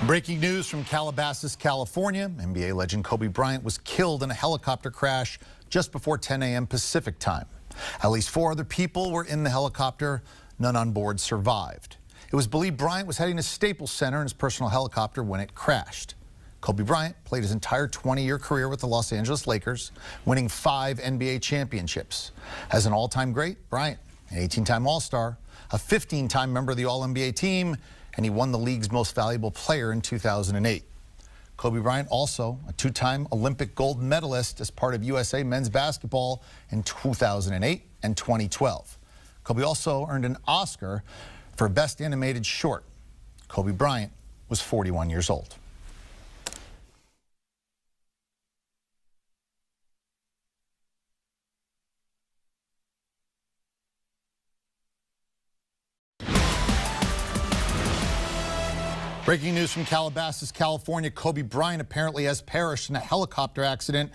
Breaking news from Calabasas, California. NBA legend Kobe Bryant was killed in a helicopter crash just before 10 a.m. Pacific time. At least 4 other people were in the helicopter. None on board survived. It was believed Bryant was heading to Staples Center in his personal helicopter when it crashed. Kobe Bryant played his entire 20-year career with the Los Angeles Lakers, winning 5 NBA championships. As an all-time great, Bryant, an 18-time All-Star, a 15-time member of the All-NBA team, and he won the league's most valuable player in 2008. Kobe Bryant, also a 2-time Olympic gold medalist as part of USA men's basketball in 2008 and 2012. Kobe also earned an Oscar for Best Animated Short. Kobe Bryant was 41 years old. Breaking news from Calabasas, California. Kobe Bryant apparently has perished in a helicopter accident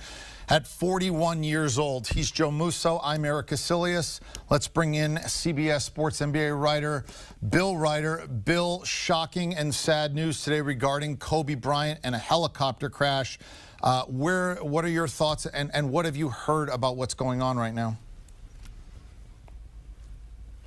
at 41 years old. He's Joe Musso. I'm Eric Casilius. Let's bring in CBS Sports NBA writer Bill Ryder. Bill, shocking and sad news today regarding Kobe Bryant and a helicopter crash. What are your thoughts and what have you heard about what's going on right now?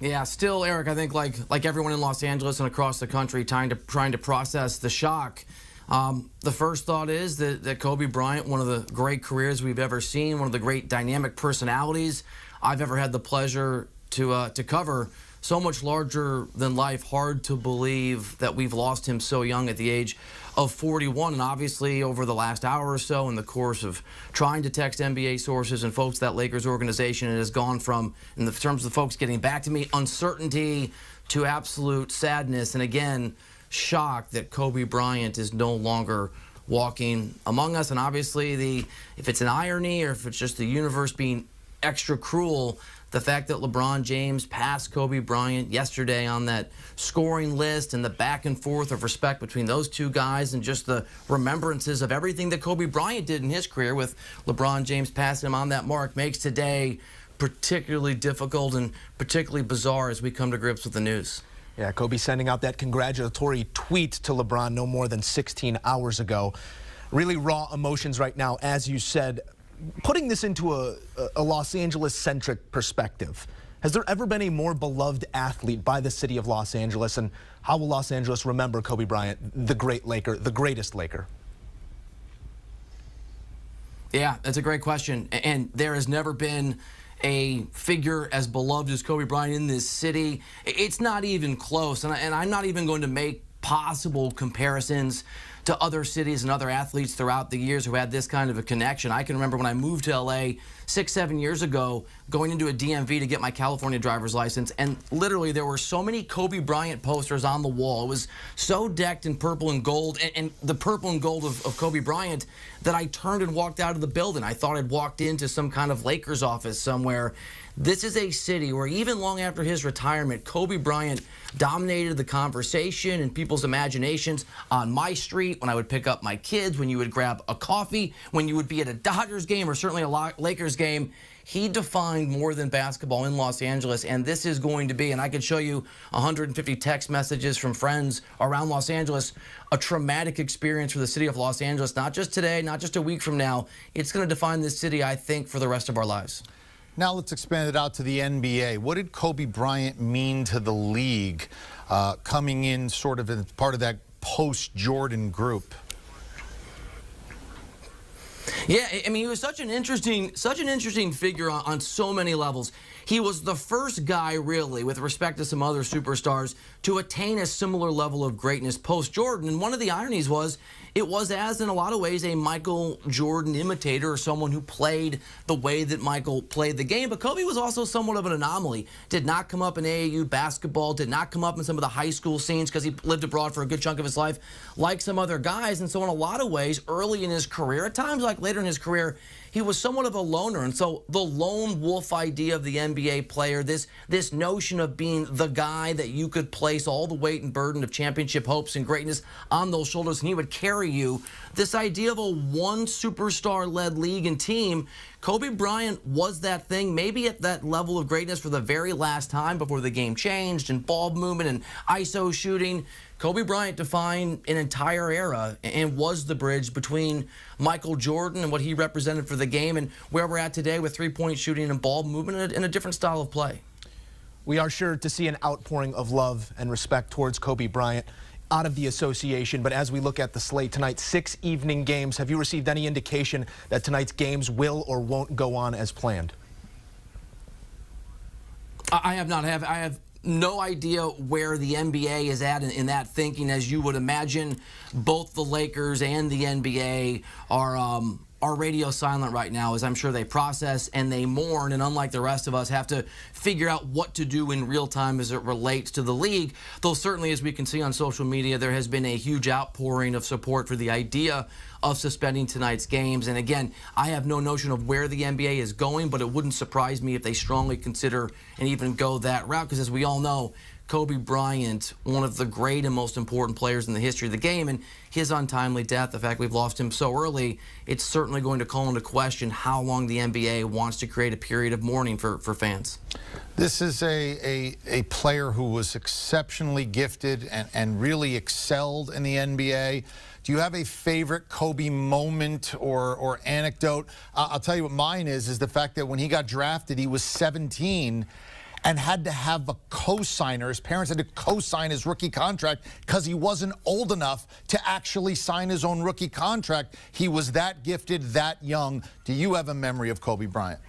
Yeah, still, Eric, I think like everyone in Los Angeles and across the country trying to process the shock. The first thought is that Kobe Bryant, one of the great careers we've ever seen, one of the great dynamic personalities I've ever had the pleasure to cover, so much larger than life, hard to believe that we've lost him so young at the age of 41. And obviously over the last hour or so, in the course of trying to text NBA sources and folks that Lakers organization, it has gone from, in the terms of the folks getting back to me, uncertainty to absolute sadness. And again, shock that Kobe Bryant is no longer walking among us. And obviously, if it's an irony or if it's just the universe being extra cruel, the fact that LeBron James passed Kobe Bryant yesterday on that scoring list and the back and forth of respect between those two guys and just the remembrances of everything that Kobe Bryant did in his career, with LeBron James passing him on that mark, makes today particularly difficult and particularly bizarre as we come to grips with the news. Yeah, Kobe sending out that congratulatory tweet to LeBron no more than 16 hours ago. Really raw emotions right now, as you said. Putting this into a Los Angeles-centric perspective, has there ever been a more beloved athlete by the city of Los Angeles? And how will Los Angeles remember Kobe Bryant, the great Laker, the greatest Laker? Yeah, that's a great question. And there has never been a figure as beloved as Kobe Bryant in this city. It's not even close. And I'm not even going to make possible comparisons to other cities and other athletes throughout the years who had this kind of a connection. I can remember when I moved to LA 6-7 years ago, going into a DMV to get my California driver's license, and literally there were so many Kobe Bryant posters on the wall. It was so decked in purple and gold, and the purple and gold of Kobe Bryant, that I turned and walked out of the building. I thought I'd walked into some kind of Lakers office somewhere. This is a city where even long after his retirement, Kobe Bryant dominated the conversation and people's imaginations on my street, when I would pick up my kids, when you would grab a coffee, when you would be at a Dodgers game or certainly a Lakers game. He defined more than basketball in Los Angeles, and this is going to be, and I could show you 150 text messages from friends around Los Angeles, a traumatic experience for the city of Los Angeles, not just today, not just a week from now. It's going to define this city, I think, for the rest of our lives. Now let's expand it out to the NBA. What did Kobe Bryant mean to the league, coming in sort of as part of that post-Jordan group? Yeah, I mean, he was such an interesting figure on so many levels. He was the first guy, really, with respect to some other superstars, to attain a similar level of greatness post-Jordan. And one of the ironies was, it was as, in a lot of ways, a Michael Jordan imitator, or someone who played the way that Michael played the game. But Kobe was also somewhat of an anomaly. Did not come up in AAU basketball, did not come up in some of the high school scenes because he lived abroad for a good chunk of his life, like some other guys. And so in a lot of ways, early in his career, at times like later in his career, he was somewhat of a loner. And so the lone wolf idea of the NBA player, this notion of being the guy that you could place all the weight and burden of championship hopes and greatness on those shoulders, and he would carry you. This idea of a one superstar-led league and team, Kobe Bryant was that thing, maybe at that level of greatness for the very last time before the game changed and ball movement and ISO shooting. Kobe Bryant defined an entire era and was the bridge between Michael Jordan and what he represented for the game and where we're at today with three-point shooting and ball movement in a different style of play. We are sure to see an outpouring of love and respect towards Kobe Bryant out of the association. But as we look at the slate tonight, 6 evening games, have you received any indication that tonight's games will or won't go on as planned? I have not. I have no idea where the NBA is at in that thinking. As you would imagine, both the Lakers and the NBA are radio silent right now, as I'm sure they process and they mourn, and unlike the rest of us, have to figure out what to do in real time as it relates to the league. Though certainly, as we can see on social media, there has been a huge outpouring of support for the idea of suspending tonight's games. And again, I have no notion of where the NBA is going, but it wouldn't surprise me if they strongly consider and even go that route, because as we all know, Kobe Bryant, one of the great and most important players in the history of the game, and his untimely death, the fact we've lost him so early, it's certainly going to call into question how long the NBA wants to create a period of mourning for fans. This is a player who was exceptionally gifted and really excelled in the NBA. Do you have a favorite Kobe moment or anecdote? I'll tell you what mine is the fact that when he got drafted, he was 17 and had to have a co-signer. His parents had to co-sign his rookie contract because he wasn't old enough to actually sign his own rookie contract. He was that gifted, that young. Do you have a memory of Kobe Bryant?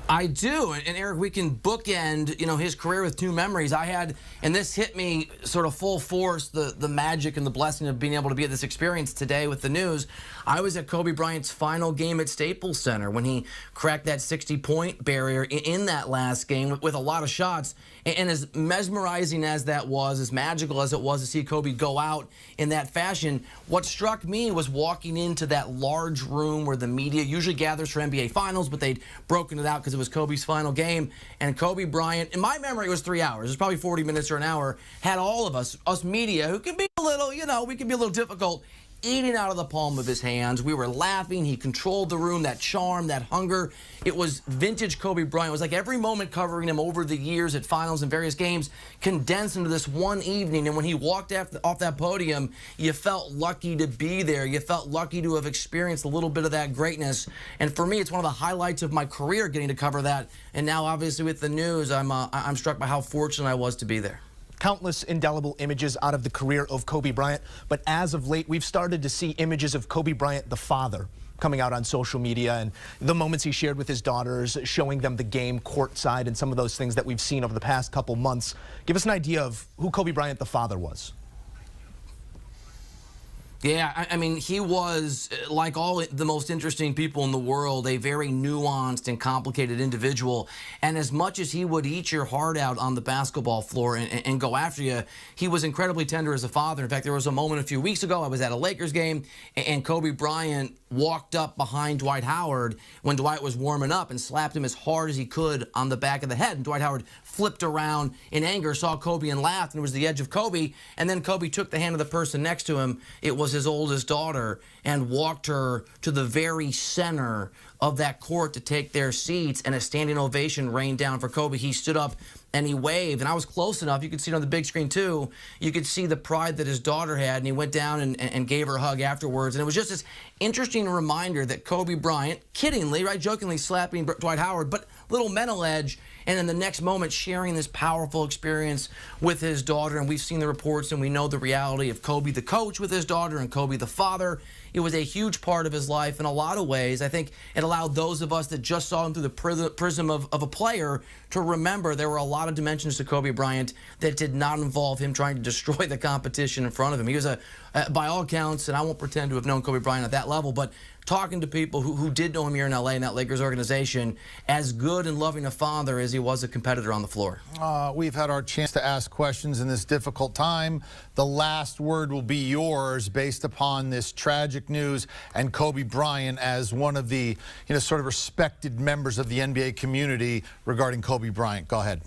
I do, and Eric, we can bookend, his career with two memories. I had, and this hit me sort of full force, the magic and the blessing of being able to be at this experience today with the news. I was at Kobe Bryant's final game at Staples Center when he cracked that 60-point barrier in that last game with a lot of shots. And as mesmerizing as that was, as magical as it was to see Kobe go out in that fashion, what struck me was walking into that large room where the media usually gathers for NBA Finals, but they'd broken it out because it was Kobe's final game. And Kobe Bryant, in my memory, it was 3 hours. It was probably 40 minutes or an hour, had all of us media, who can be a little, we can be a little difficult, eating out of the palm of his hands. We were laughing. He controlled the room, that charm, that hunger. It was vintage Kobe Bryant. It was like every moment covering him over the years at finals and various games condensed into this one evening. And when he walked off that podium, you felt lucky to be there. You felt lucky to have experienced a little bit of that greatness. And for me, it's one of the highlights of my career getting to cover that. And now, obviously, with the news, I'm struck by how fortunate I was to be there. Countless indelible images out of the career of Kobe Bryant, but as of late, we've started to see images of Kobe Bryant, the father, coming out on social media, and the moments he shared with his daughters, showing them the game courtside and some of those things that we've seen over the past couple months. Give us an idea of who Kobe Bryant, the father, was. Yeah, I mean, he was, like all the most interesting people in the world, a very nuanced and complicated individual. And as much as he would eat your heart out on the basketball floor and go after you, he was incredibly tender as a father. In fact, there was a moment a few weeks ago, I was at a Lakers game, and Kobe Bryant walked up behind Dwight Howard when Dwight was warming up and slapped him as hard as he could on the back of the head. And Dwight Howard flipped around in anger, saw Kobe and laughed, and it was the edge of Kobe. And then Kobe took the hand of the person next to him. It was his oldest daughter, and walked her to the very center of that court to take their seats, and a standing ovation rained down for Kobe. He stood up and he waved, and I was close enough. You could see it on the big screen too. You could see the pride that his daughter had, and he went down and gave her a hug afterwards. And it was just this interesting reminder that Kobe Bryant, kiddingly, right, jokingly slapping Dwight Howard, but little mental edge, and in the next moment sharing this powerful experience with his daughter. And we've seen the reports and we know the reality of Kobe the coach with his daughter and Kobe the father. It was a huge part of his life in a lot of ways. I think it allowed those of us that just saw him through the prism of a player to remember there were a lot of dimensions to Kobe Bryant that did not involve him trying to destroy the competition in front of him. He was by all accounts, and I won't pretend to have known Kobe Bryant at that level, but talking to people who did know him here in LA in that Lakers organization, as good and loving a father as he was a competitor on the floor. We've had our chance to ask questions in this difficult time. The last word will be yours based upon this tragic news and Kobe Bryant as one of the, sort of respected members of the NBA community regarding Kobe Bryant. Go ahead.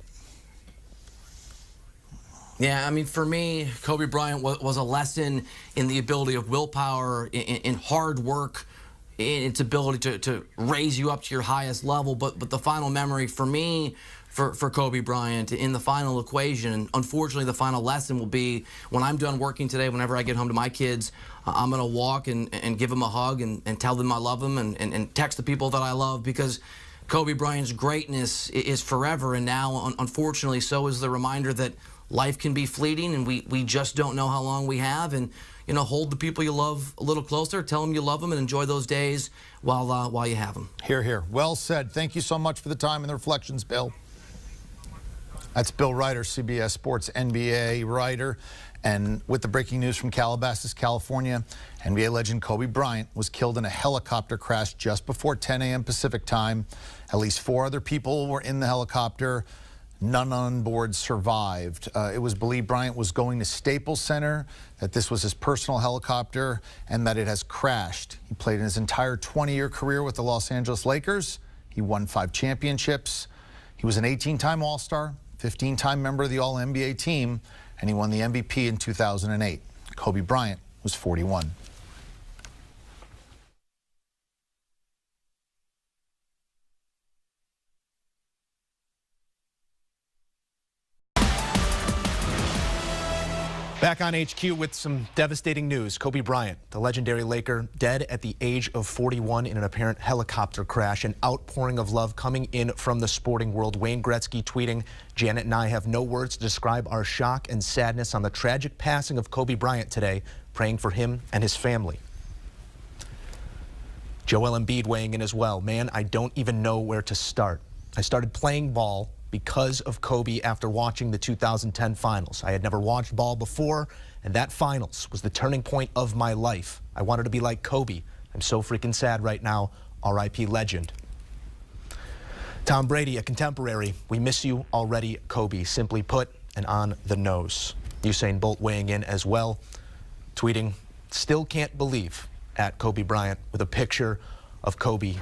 Yeah, I mean, for me, Kobe Bryant was a lesson in the ability of willpower, in hard work, in its ability to raise you up to your highest level. But the final memory for me, for Kobe Bryant in the final equation, unfortunately, the final lesson will be when I'm done working today, whenever I get home to my kids, I'm going to walk and give them a hug and tell them I love them and text the people that I love, because Kobe Bryant's greatness is forever. And now, unfortunately, so is the reminder that life can be fleeting, and we just don't know how long we have. And hold the people you love a little closer, tell them you love them, and enjoy those days while you have them. Hear, hear. Well said. Thank you so much for the time and the reflections, Bill. That's Bill Ryder, CBS Sports NBA writer. And with the breaking news from Calabasas, California, NBA legend Kobe Bryant was killed in a helicopter crash just before 10 a.m. Pacific time. At least 4 other people were in the helicopter. None on board survived. It was believed Bryant was going to Staples Center, that this was his personal helicopter, and that it has crashed. He played in his entire 20-year career with the Los Angeles Lakers. He won 5 championships. He was an 18-time All-Star, 15-time member of the All-NBA team, and he won the MVP in 2008. Kobe Bryant was 41. Back on HQ with some devastating news. Kobe Bryant, the legendary Laker, dead at the age of 41 in an apparent helicopter crash. An outpouring of love coming in from the sporting world. Wayne Gretzky tweeting, "Janet and I have no words to describe our shock and sadness on the tragic passing of Kobe Bryant today, praying for him and his family." Joel Embiid weighing in as well. "Man, I don't even know where to start. I started playing ball because of Kobe after watching the 2010 finals. I had never watched ball before, and that finals was the turning point of my life. I wanted to be like Kobe. I'm so freaking sad right now. R.I.P. legend." Tom Brady, a contemporary. "We miss you already, Kobe. Simply put, and on the nose." Usain Bolt weighing in as well, tweeting, "Still can't believe," at Kobe Bryant, with a picture of Kobe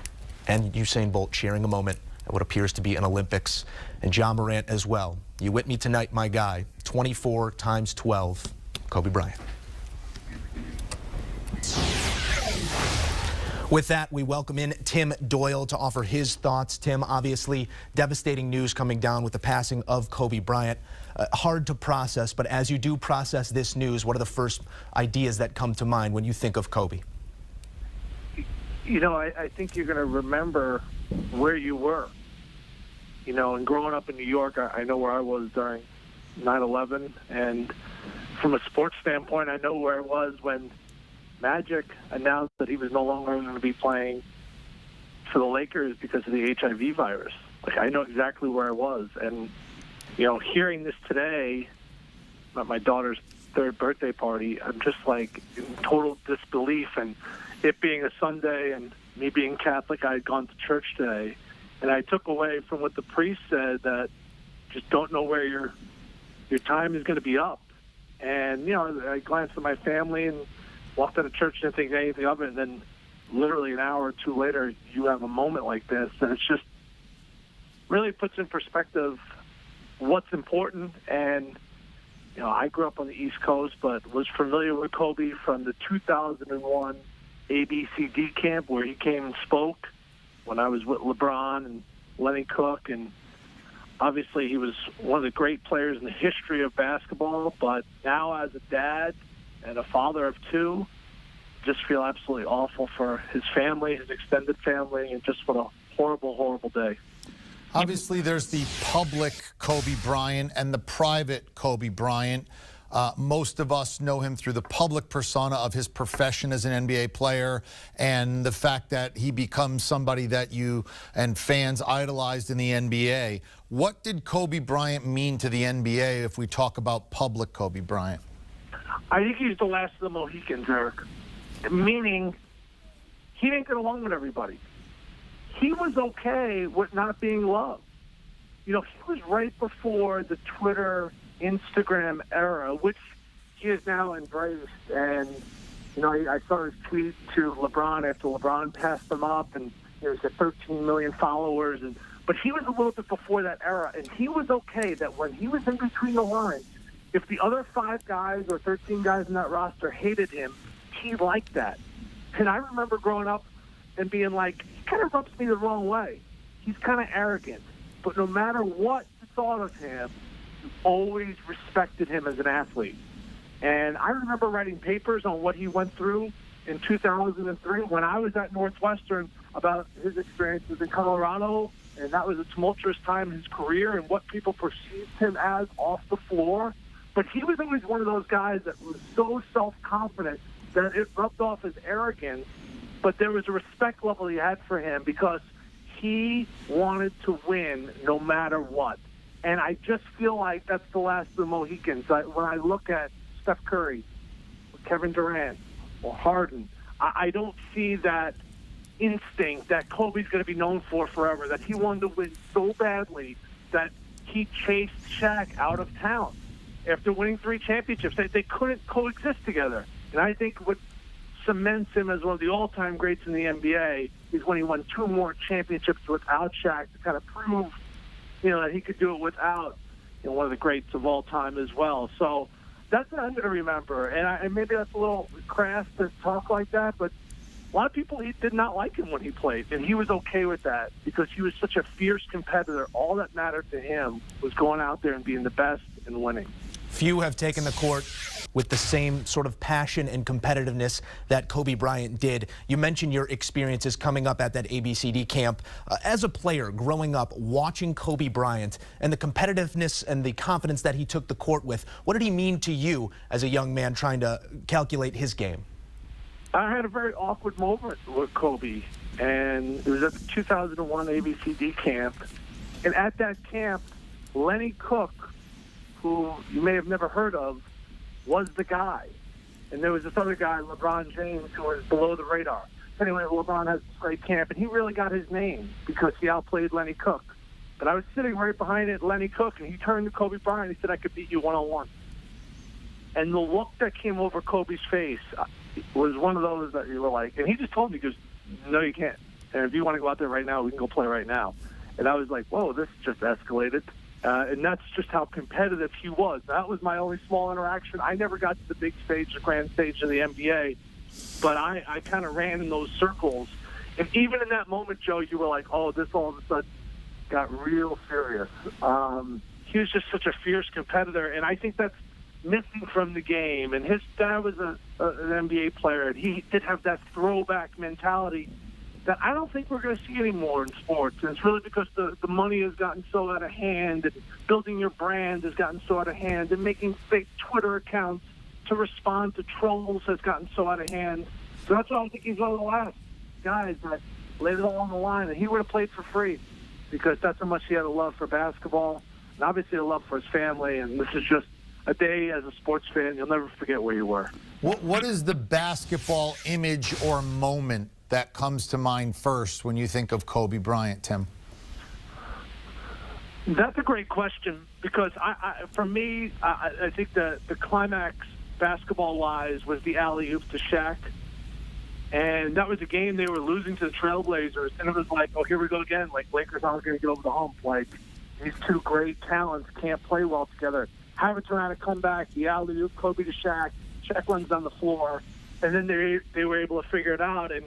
and Usain Bolt sharing a moment at what appears to be an Olympics. And John Morant as well. "You with me tonight, my guy. 24 times 12, Kobe Bryant." With that, we welcome in Tim Doyle to offer his thoughts. Tim, obviously devastating news coming down with the passing of Kobe Bryant. Hard to process, but as you do process this news, what are the first ideas that come to mind when you think of Kobe? I think you're going to remember where you were. And growing up in New York, I know where I was during 9/11. And from a sports standpoint, I know where I was when Magic announced that he was no longer going to be playing for the Lakers because of the HIV virus. I know exactly where I was. And, hearing this today at my daughter's 3rd birthday party, I'm just in total disbelief. And it being a Sunday and me being Catholic, I had gone to church today. And I took away from what the priest said that just don't know where your time is going to be up. And, I glanced at my family and walked out of church and didn't think anything of it. And then literally an hour or 2 later, you have a moment like this. And it's just really puts in perspective what's important. And, I grew up on the East Coast, but was familiar with Kobe from the 2001 ABCD camp where he came and spoke when I was with LeBron and Lenny Cook. And obviously he was one of the great players in the history of basketball. But now as a dad and a father of 2, just feel absolutely awful for his family, his extended family, and just what a horrible, horrible day. Obviously, there's the public Kobe Bryant and the private Kobe Bryant. Most of us know him through the public persona of his profession as an NBA player and the fact that he becomes somebody that you and fans idolized in the NBA. What did Kobe Bryant mean to the NBA if we talk about public Kobe Bryant? I think he's the last of the Mohicans, Eric. Meaning, he didn't get along with everybody. He was okay with not being loved. You know, he was right before the Twitter, Instagram era, which he has now embraced. And, you know, I saw his tweet to LeBron after LeBron passed him up, and there's 13 million followers. But he was a little bit before that era, and he was okay that when he was in between the lines, if the other 5 guys or 13 guys in that roster hated him, he liked that. And I remember growing up and being like, he kind of rubs me the wrong way. He's kind of arrogant. But no matter what you thought of him, you always respected him as an athlete. And I remember writing papers on what he went through in 2003 when I was at Northwestern about his experiences in Colorado, and that was a tumultuous time in his career and what people perceived him as off the floor. But he was always one of those guys that was so self-confident that it rubbed off as arrogance, but there was a respect level he had for him because he wanted to win no matter what. And I just feel like that's the last of the Mohicans. When I look at Steph Curry, or Kevin Durant, or Harden, I don't see that instinct that Kobe's going to be known for forever, that he wanted to win so badly that he chased Shaq out of town. After winning 3 championships, they couldn't coexist together. And I think what cements him as one of the all-time greats in the NBA is when he won 2 more championships without Shaq to kind of prove, you know, that he could do it without, you know, one of the greats of all time as well. So that's what I'm going to remember. And maybe that's a little crass to talk like that, but a lot of people did not like him when he played, and he was okay with that because he was such a fierce competitor. All that mattered to him was going out there and being the best and winning. Few have taken the court with the same sort of passion and competitiveness that Kobe Bryant did. You mentioned your experiences coming up at that ABCD camp. As a player growing up, watching Kobe Bryant and the competitiveness and the confidence that he took the court with, what did he mean to you as a young man trying to calculate his game? I had a very awkward moment with Kobe, and it was at the 2001 ABCD camp. And at that camp, Lenny Cook, who you may have never heard of, was the guy. And there was this other guy, LeBron James, who was below the radar. Anyway, LeBron has this great camp, and he really got his name because he outplayed Lenny Cook. But I was sitting right behind it, Lenny Cook, and he turned to Kobe Bryant and he said, "I could beat you one-on-one." And the look that came over Kobe's face was one of those that you were like, and he just told me, he goes, "No, you can't. And if you want to go out there right now, we can go play right now." And I was like, whoa, this just escalated. And that's just how competitive he was. That was my only small interaction. I never got to the big stage, the grand stage of the NBA, but I kind of ran in those circles. And even in that moment, Joe, you were like, oh, this all of a sudden got real serious. He was just such a fierce competitor, and I think that's missing from the game. And his dad was an NBA player, and he did have that throwback mentality that I don't think we're going to see anymore in sports. And it's really because the money has gotten so out of hand, and building your brand has gotten so out of hand, and making fake Twitter accounts to respond to trolls has gotten so out of hand. So that's why I think he's one of the last guys that laid it all on the line. And he would have played for free because that's how much he had a love for basketball and obviously a love for his family. And this is just a day as a sports fan you'll never forget where you were. What is the basketball image or moment that comes to mind first when you think of Kobe Bryant, Tim? That's a great question because for me, I think the climax basketball-wise was the alley-oop to Shaq. And that was a game they were losing to the Trailblazers, and it was like, oh, here we go again. Like, Lakers aren't going to get over the hump. Like, these two great talents can't play well together. Harris around a comeback, the alley-oop, Kobe to Shaq. Shaq runs on the floor, and then they were able to figure it out. And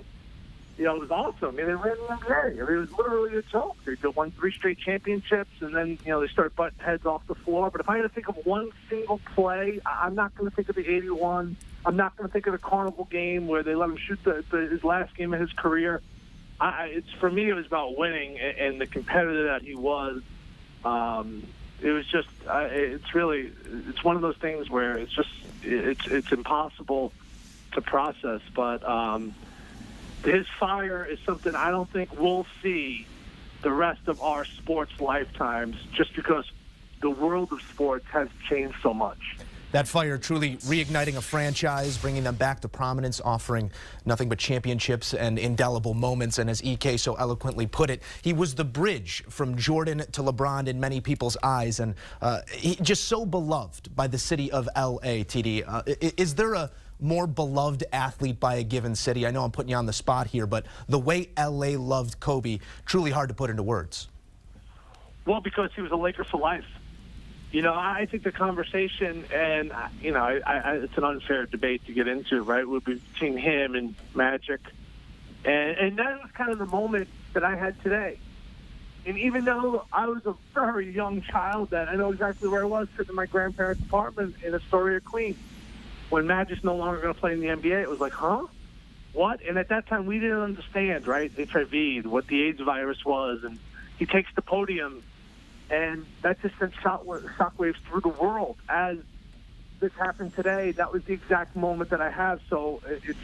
you know, it was awesome. I mean, they ran the NBA. I mean, it was literally a joke. They won 3 straight championships, and then, you know, they start butting heads off the floor. But if I had to think of one single play, I'm not going to think of the 81. I'm not going to think of the Carnival game where they let him shoot his last game of his career. For me, it was about winning and the competitor that he was. It was just, it's one of those things where it's impossible to process. But his fire is something I don't think we'll see the rest of our sports lifetimes, just because the world of sports has changed so much. That fire truly reigniting a franchise, bringing them back to prominence, offering nothing but championships and indelible moments. And as EK so eloquently put it, he was the bridge from Jordan to LeBron in many people's eyes, and he just so beloved by the city of L.A., TD. Is there a more beloved athlete by a given city? I know I'm putting you on the spot here, but the way L.A. loved Kobe, truly hard to put into words. Well, because he was a Laker for life. You know, I think the conversation, and, you know, it's an unfair debate to get into, right, would be between him and Magic. And that was kind of the moment that I had today. And even though I was a very young child, then I know exactly where I was, sitting in my grandparents' apartment in Astoria, Queens. When Magic's no longer going to play in the NBA, it was like, huh? What? And at that time, we didn't understand, right, HIV, what the AIDS virus was. And he takes the podium. And that just sent shockwaves through the world. As this happened today, that was the exact moment that I have. So it's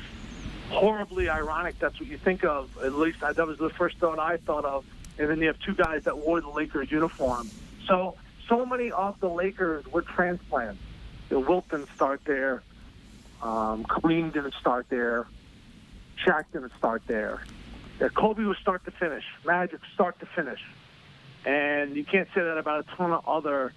horribly ironic. That's what you think of. At least that was the first thought I thought of. And then you have two guys that wore the Lakers uniform. So many of the Lakers were transplants. Wilt didn't start there. Kareem didn't start there. Shaq didn't start there. Kobe was start to finish. Magic start to finish. And you can't say that about a ton of other,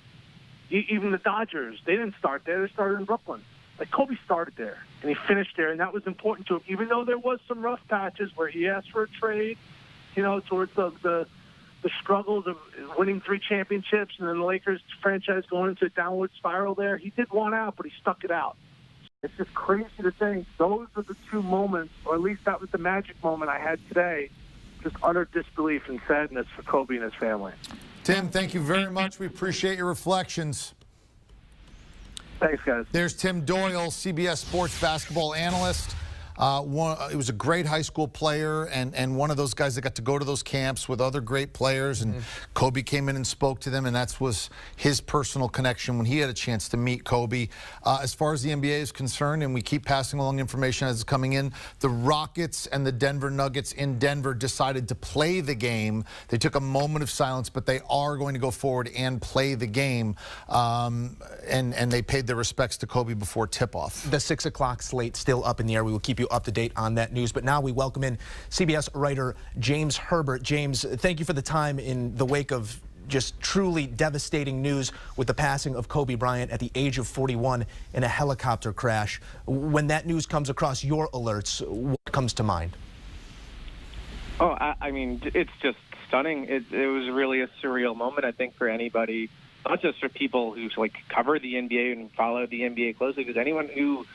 even the Dodgers. They didn't start there. They started in Brooklyn. Like, Kobe started there, and he finished there, and that was important to him, even though there was some rough patches where he asked for a trade, you know, towards the struggles of winning 3 championships and then the Lakers franchise going into a downward spiral there. He did want out, but he stuck it out. It's just crazy to think those are the 2 moments, or at least that was the Magic moment I had today. Just utter disbelief and sadness for Kobe and his family. Tim, thank you very much. We appreciate your reflections. Thanks, guys. There's Tim Doyle, CBS Sports basketball analyst. He was a great high school player and one of those guys that got to go to those camps with other great players, and Kobe came in and spoke to them, and that was his personal connection when he had a chance to meet Kobe. As far as the NBA is concerned, and we keep passing along information as it's coming in, the Rockets and the Denver Nuggets in Denver decided to play the game. They took a moment of silence, but they are going to go forward and play the game, and they paid their respects to Kobe before tip-off. The 6 o'clock slate still up in the air. We will keep you up to date on that news. But now we welcome in CBS writer James Herbert. James, thank you for the time in the wake of just truly devastating news with the passing of Kobe Bryant at the age of 41 in a helicopter crash. When that news comes across your alerts, what comes to mind? Oh, I mean, it's just stunning. It was really a surreal moment, I think, for anybody, not just for people who cover the NBA and follow the NBA closely, because anyone who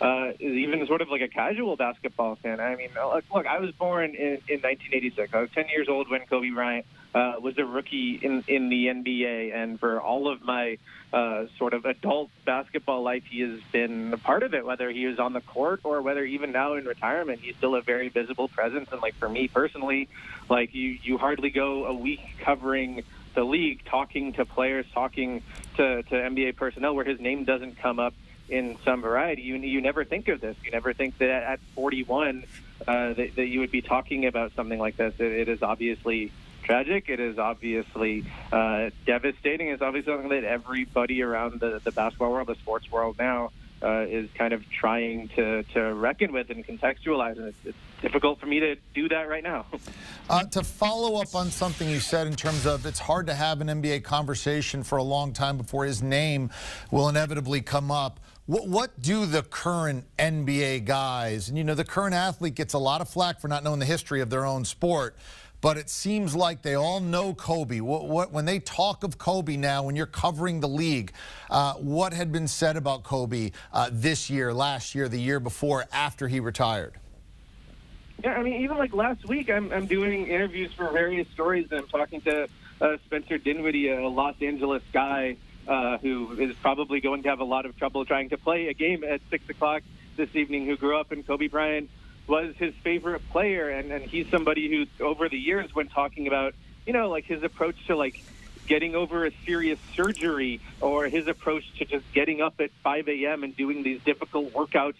is even sort of like a casual basketball fan. I mean, look, I was born in 1986. I was 10 years old when Kobe Bryant was a rookie in the NBA, and for all of my sort of adult basketball life, he has been a part of it, whether he was on the court or whether even now in retirement, he's still a very visible presence. And for me personally, you hardly go a week covering the league, talking to players, talking to NBA personnel where his name doesn't come up in some variety. You never think of this. You never think that at 41 that you would be talking about something like this. It is obviously tragic. It is obviously devastating. It's obviously something that everybody around the basketball world, the sports world now, is kind of trying to reckon with and contextualize. And it's difficult for me to do that right now. To follow up on something you said in terms of it's hard to have an NBA conversation for a long time before his name will inevitably come up. What do the current NBA guys, and the current athlete gets a lot of flack for not knowing the history of their own sport, but it seems like they all know Kobe. When they talk of Kobe now, when you're covering the league, what had been said about Kobe this year, last year, the year before, after he retired? Yeah, I mean, even last week, I'm doing interviews for various stories, and I'm talking to Spencer Dinwiddie, a Los Angeles guy who is probably going to have a lot of trouble trying to play a game at 6 o'clock this evening, who grew up in Kobe Bryant was his favorite player, and he's somebody who over the years when talking about his approach to getting over a serious surgery, or his approach to just getting up at 5 a.m. and doing these difficult workouts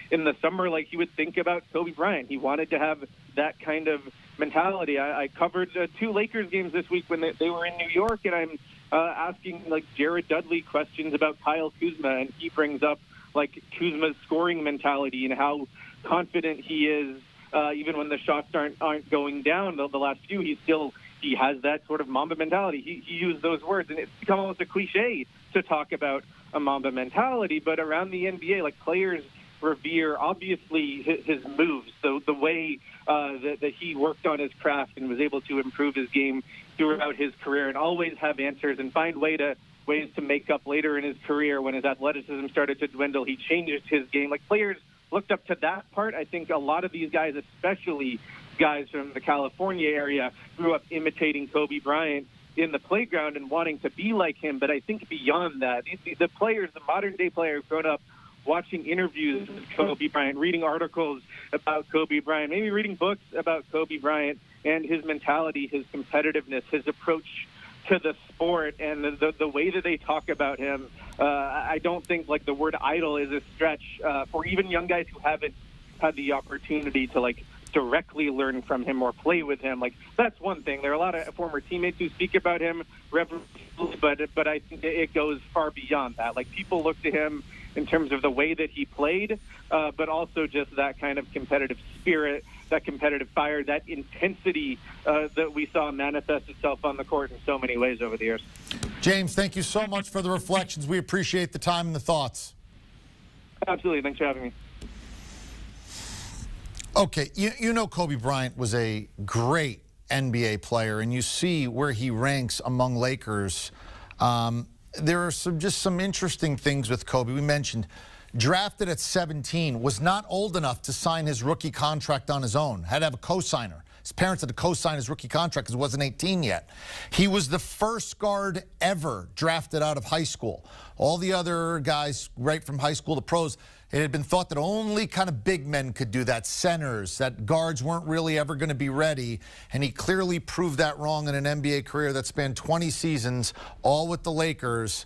in the summer, he would think about Kobe Bryant. He wanted to have that kind of mentality. I covered 2 Lakers games this week when they were in New York, and asking like Jared Dudley questions about Kyle Kuzma, and he brings up like Kuzma's scoring mentality and how confident he is, even when the shots aren't going down. The last few, he has that sort of Mamba mentality. He used those words, and it's become almost a cliche to talk about a Mamba mentality. But around the NBA, like, players revere obviously his moves, the way that he worked on his craft and was able to improve his game throughout his career, and always have answers and find ways to make up later in his career when his athleticism started to dwindle. He changed his game. Like, players looked up to that part. I think a lot of these guys, especially guys from the California area, grew up imitating Kobe Bryant in the playground and wanting to be like him. But I think beyond that, the players, the modern day players, grown up watching interviews with Kobe Bryant, reading articles about Kobe Bryant, maybe reading books about Kobe Bryant and his mentality, his competitiveness, his approach to the sport, and the way that they talk about him. I don't think like the word idol is a stretch for even young guys who haven't had the opportunity to like directly learn from him or play with him. Like, that's one thing. There are a lot of former teammates who speak about him reverently, but I think it goes far beyond that. Like, people look to him in terms of the way that he played, but also just that kind of competitive spirit, that competitive fire, that intensity that we saw manifest itself on the court in so many ways over the years. James, thank you so much for the reflections. We appreciate the time and the thoughts. Absolutely. Thanks for having me. Okay, you know Kobe Bryant was a great NBA player, and you see where he ranks among Lakers. There are just some interesting things with Kobe. We mentioned drafted at 17, was not old enough to sign his rookie contract on his own, had to have a co-signer. His parents had to co-sign his rookie contract because he wasn't 18 yet. He was the first guard ever drafted out of high school. All the other guys right from high school to pros, it had been thought that only kind of big men could do that, centers, that guards weren't really ever going to be ready. And he clearly proved that wrong in an NBA career that spanned 20 seasons, all with the Lakers.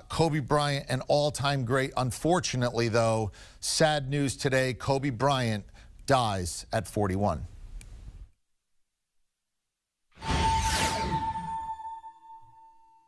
Kobe Bryant, an all-time great. Unfortunately, though, sad news today, Kobe Bryant dies at 41.